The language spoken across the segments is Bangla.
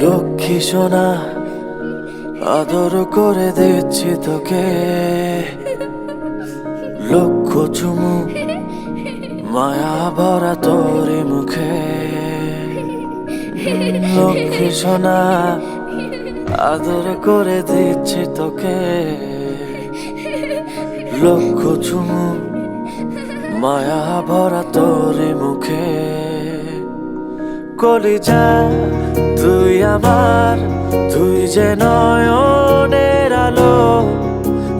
লক্ষ্মী সোনা আদর করে দিচ্ছি তোকে, লক্ষ চুমু মায়া ভরা তোর মুখে। লক্ষ্মী সোনা আদর করে দিচ্ছি তোকে, লক্ষ চুমু মায়া ভরা তোর মুখে। কলিজা তুই আমার, তুই যে নয়নের আলো,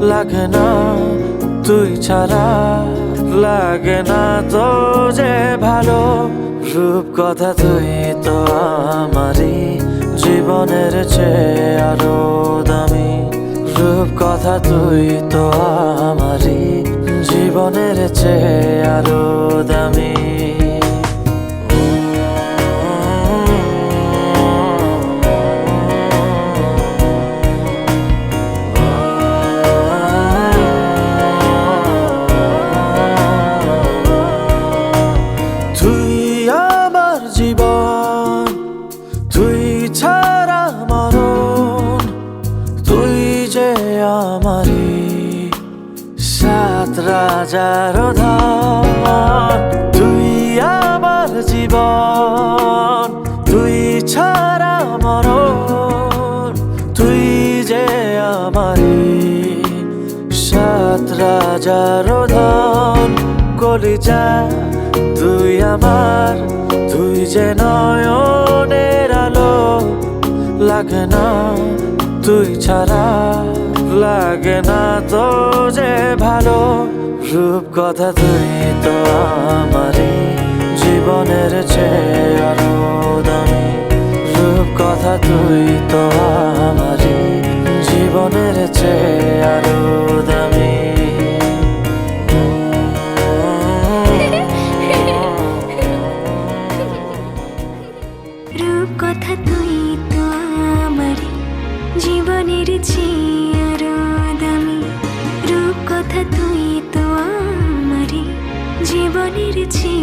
লাগে না তুই ছাড়া, লাগে না তো যে ভালো। রূপ কথা তুই তো আমারই, জীবনের চেয়ে আরো দামি। রূপ কথা তুই তো আমারই, জীবনের চেয়ে আরো দামি। জীবন তুই ছাড়া মরণ, তুই যে আমারি সাত রাজার ধন। তুই আমার জীবন, তুই ছাড়া মরণ, তুই যে আমারি সাত রাজার ধন। কলিজা তুই আমার, তুই যে নয়নের আলো, লাগে না তুই ছাড়া, লাগে না তো যে ভালো। রূপ কথা তুই তো আমারই, জীবনের চেয়ে আরো দামি। রূপ কথা তুই তো আমারই, জীবনের চেয়ে আরো দামি। রূপ কথা তুই তো আমারই, জীবনের চেয়ে আরো দামি। রূপ কথা তুই তো আমারই, জীবনের চেয়ে